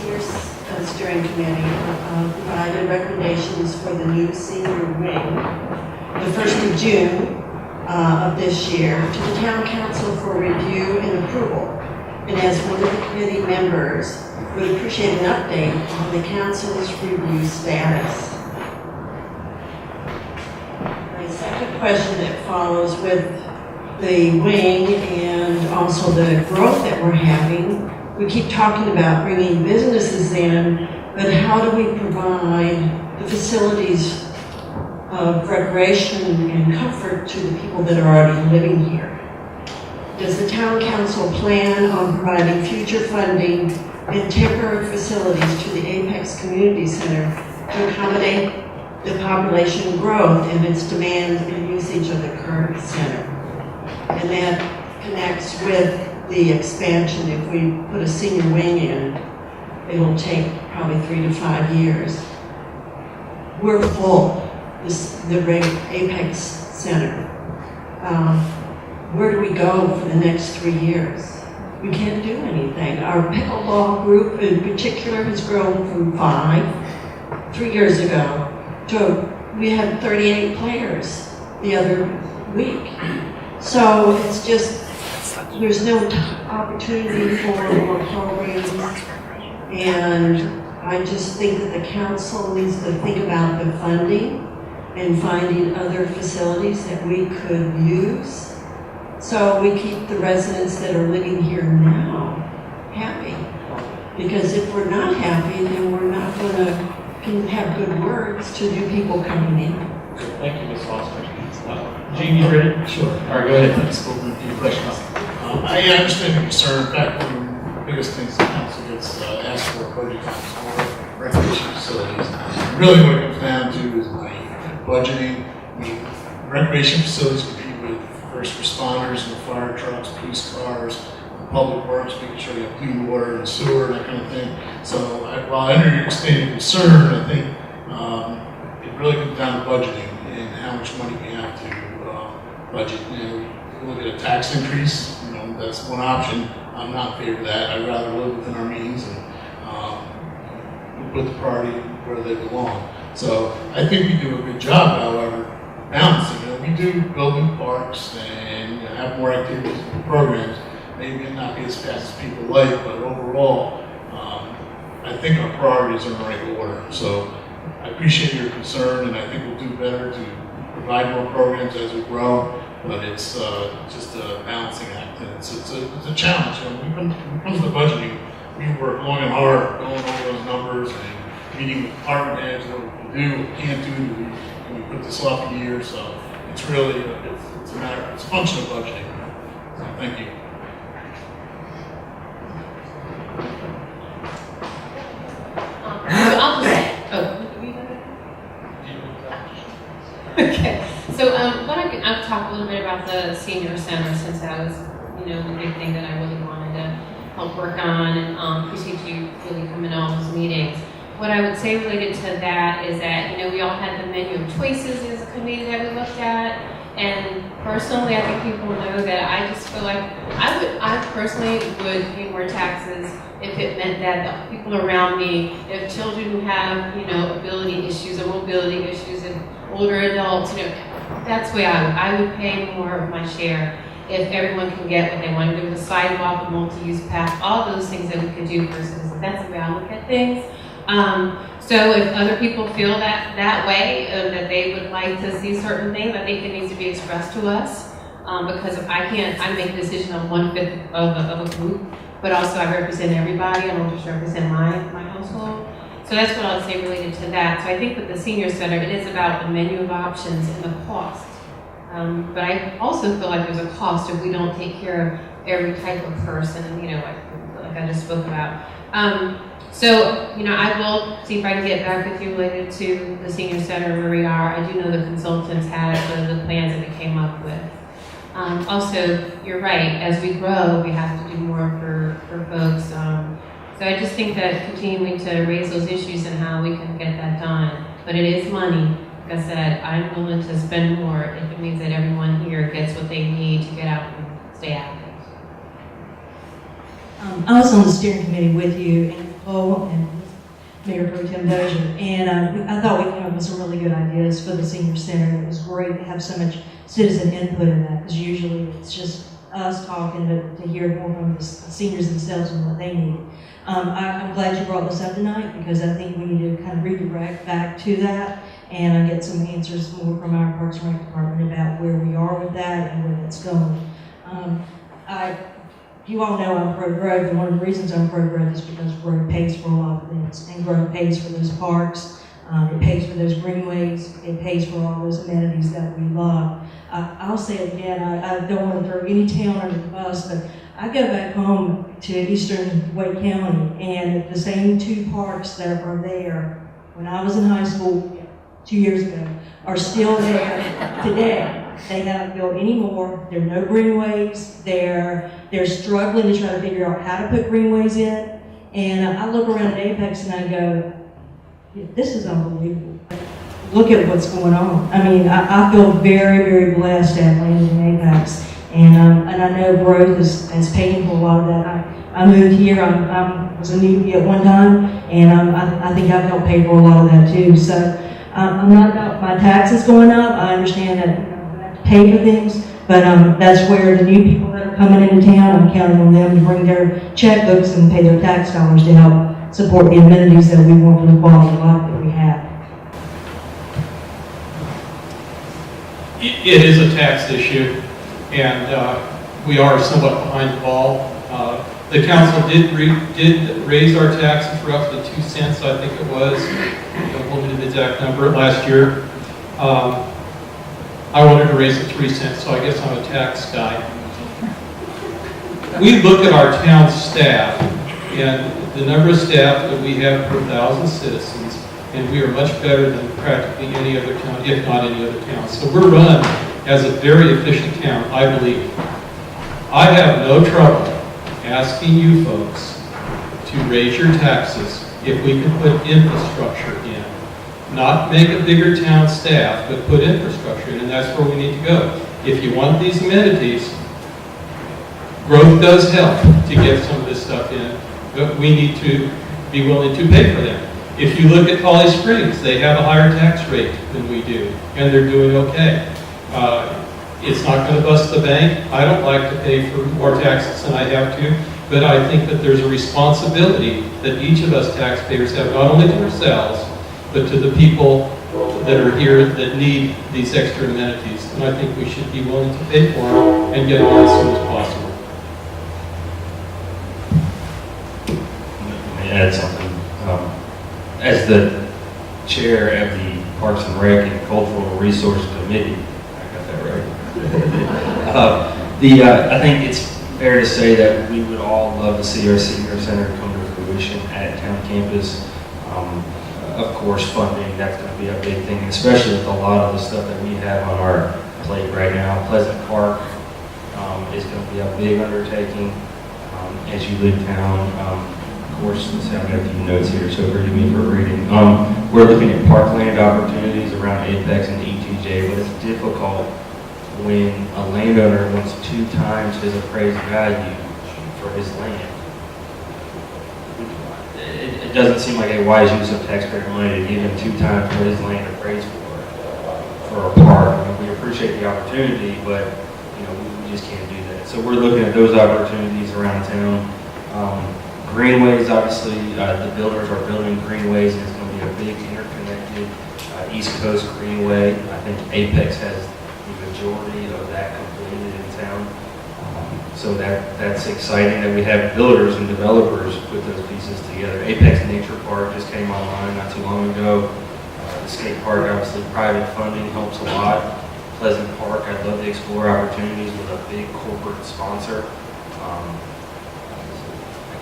senior steering committee provided recommendations for the new senior wing the 1st of June of this year to the town council for review and approval. And as one of the committee members, would appreciate an update on the council's review status. My second question that follows with the wing and also the growth that we're having, we keep talking about bringing businesses in, but how do we provide the facilities of recreation and comfort to the people that are already living here? Does the town council plan on providing future funding and temporary facilities to the Apex Community Center to accommodate the population growth and its demand and usage of the current center? And that connects with the expansion. If we put a senior wing in, it'll take probably 3 to 5 years. We're full, the Apex Center. Where do we go for the next 3 years? We can't do anything. Our pickleball group in particular has grown from 5 3 years ago to, we had 38 players the other week. So it's just, there's no opportunity for more programs, and I just think that the council needs to think about the funding and finding other facilities that we could use so we keep the residents that are living here now happy. Because if we're not happy, then we're not going to have good words to new people coming in. Thank you, Ms. Foster. Gene, you ready? Sure. All right, go ahead. Let's open a few questions. I understand the concern. In fact, one of the biggest things the council gets asked for budget times for recreation facilities. Really what it comes down to is money, budgeting. I mean, recreation facilities compete with first responders and fire trucks, police cars, public works, making sure you have clean water and sewer, that kind of thing. So while I understand your concern, I think it really comes down to budgeting and how much money we have to budget. You know, look at a tax increase, you know, that's one option. I'm not in favor of that. I'd rather live within our means and put the priority where they belong. So I think we do a good job, however, balancing. You know, we do build new parks and have more activities and programs. Maybe it not be as fast as people like, but overall, I think our priorities are in the right order. So I appreciate your concern, and I think we'll do better to provide more programs as we grow. But it's just a balancing act, and it's a challenge. You know, when it comes to budgeting, we work long and hard going over those numbers and meeting with department heads what we can do, what we can't do. Can we put this off a year? So it's really it's a matter. It's a function of budgeting. So thank you. I'll just, okay. So I'll talk a little bit about the senior center, since that was, the big thing that I really wanted to help work on, and appreciate you really coming to all those meetings. What I would say related to that is that, we all had the menu of choices as a committee that we looked at, and personally, I think people know that I just feel like I personally would pay more taxes if it meant that the people around me, if children who have, ability issues or mobility issues and older adults, that's the way I would pay more of my share if everyone can get what they want. There was a sidewalk, a multi-use path, all those things that we could do for citizens. That's the way I look at things. So if other people feel that way, that they would like to see certain things, I think it needs to be expressed to us. Because I make a decision on 1/5 of a group, but also I represent everybody. I don't just represent my household. So that's what I would say related to that. So I think with the senior center, it is about the menu of options and the cost. But I also feel like there's a cost if we don't take care of every type of person, like I just spoke about. So, I will see if I can get back with you related to the senior center where we are. I do know the consultants had the plans that we came up with. Also, you're right, as we grow, we have to do more for folks. So I just think that continuing to raise those issues and how we can get that done. But it is money. Like I said, I'm willing to spend more if it means that everyone here gets what they need to get out and stay active. I was on the steering committee with you, and Cole and Mayor Pro Tem Dozier. And I thought we came up with some really good ideas for the senior center. It was great to have so much citizen input in that, because usually it's just us talking, but to hear more from the seniors themselves and what they need. I'm glad you brought this up tonight, because I think we need to kind of redirect back to that and get some answers more from our Parks and Rec department about where we are with that and where that's going. You all know I'm pro-growth, and one of the reasons I'm pro-growth is because growth pays for a lot of things, and growth pays for those parks, it pays for those greenways, it pays for all those amenities that we love. I'll say it again, I don't want to throw any town under the bus, but I go back home to eastern Wake County, and the same two parks that are there when I was in high school 2 years ago are still there today. They haven't built any more. There are no greenways. They're struggling to try to figure out how to put greenways in. And I look around at Apex and I go, yeah, this is unbelievable. Look at what's going on. I mean, I feel very, very blessed to have landed in Apex. And I know growth is paying for a lot of that. I moved here. I was a newbie at one time, and I think I've helped pay for a lot of that too. So I'm not about my taxes going up. I understand that pay for things, but that's where the new people that are coming into town, I'm counting on them to bring their checkbooks and pay their tax dollars to help support the amenities that we want for the quality of life that we have. It is a tax issue, and we are somewhat behind the ball. The council did raise our taxes roughly 2 cents, I think it was. Don't hold me to the exact number, last year. I wanted to raise it 3 cents, so I guess I'm a tax guy. We look at our town staff and the number of staff that we have per 1,000 citizens, and we are much better than practically any other town, if not any other town. So we're run as a very efficient town, I believe. I have no trouble asking you folks to raise your taxes if we can put infrastructure in. Not make a bigger town staff, but put infrastructure in, and that's where we need to go. If you want these amenities, growth does help to get some of this stuff in, but we need to be willing to pay for them. If you look at Holly Springs, they have a higher tax rate than we do, and they're doing okay. It's not going to bust the bank. I don't like to pay for more taxes than I have to, but I think that there's a responsibility that each of us taxpayers have, not only to ourselves, but to the people that are here that need these extra amenities. And I think we should be willing to pay for them and get them as soon as possible. Let me add something. As the chair of the Parks and Rec and Cultural Resource Committee, I got that right. I think it's fair to say that we would all love to see our senior center come to fruition at town campus. Of course, funding, that's going to be a big thing, especially with a lot of the stuff that we have on our plate right now. Pleasant Park is going to be a big undertaking as you leave town. Of course, let's have a few notes here, so forgive me for reading. We're looking at parkland opportunities around Apex and ETJ, but it's difficult when a landowner wants 2 times his appraised value for his land. It doesn't seem like a wise use of taxpayer money to give him 2 times what his land appraised for a park. I mean, we appreciate the opportunity, but we just can't do that. So we're looking at those opportunities around town. Greenways, obviously, the builders are building greenways, and it's going to be a big interconnected East Coast greenway. I think Apex has the majority of that completed in town. So that's exciting that we have builders and developers put those pieces together. Apex Nature Park just came online not too long ago. The skate park, obviously, private funding helps a lot. Pleasant Park, I'd love to explore opportunities with a big corporate sponsor.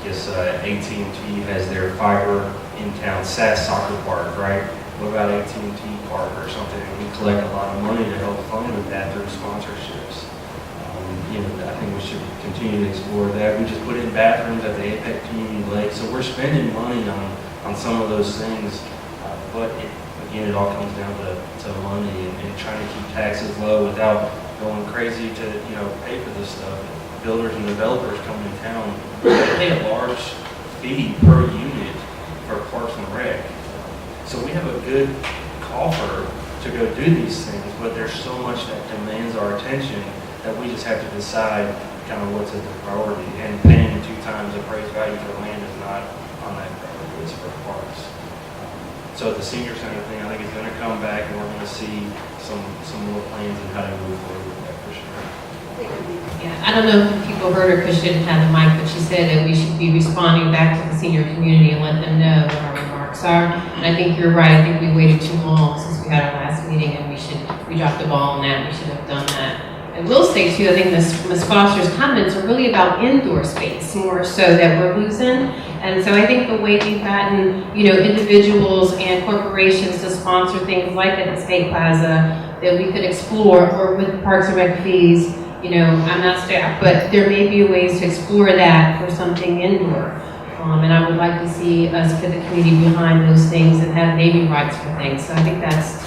I guess AT&T has their fiber in-town SAS soccer park, right? What about AT&T Park or something? We collect a lot of money to help fund with that through sponsorships. I think we should continue to explore that. We just put in bathrooms at the Apex Community Lake, so we're spending money on some of those things. But again, it all comes down to money and trying to keep taxes low without going crazy to pay for this stuff. Builders and developers coming to town, they pay a large fee per unit good coffer to go do these things, but there's so much that demands our attention that we just have to decide kind of what's at the priority. And paying 2 times appraised value for land is not on that priority list for parks. So the senior center thing, I think is going to come back, and we're going to see some more plans and how to move forward with that for sure. Yeah, I don't know if people heard her because she didn't have the mic, but she said that we should be responding back to the senior community and let them know what our remarks are. And I think you're right. I think we waited too long since we had our last meeting, and we dropped the ball on that. We should have done that. I will say too, I think Ms. Foster's comments are really about indoor space more so that we're losing. And so I think the way we've gotten, individuals and corporations to sponsor things like at the State Plaza that we could explore, or with Parks and Rec fees, I'm not staff, but there may be ways to explore that for something indoor. And I would like to see us put the community behind those things and have naming rights for things. So I think that's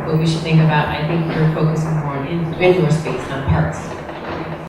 what we should think about. I think you're focusing more on indoor space, not parks.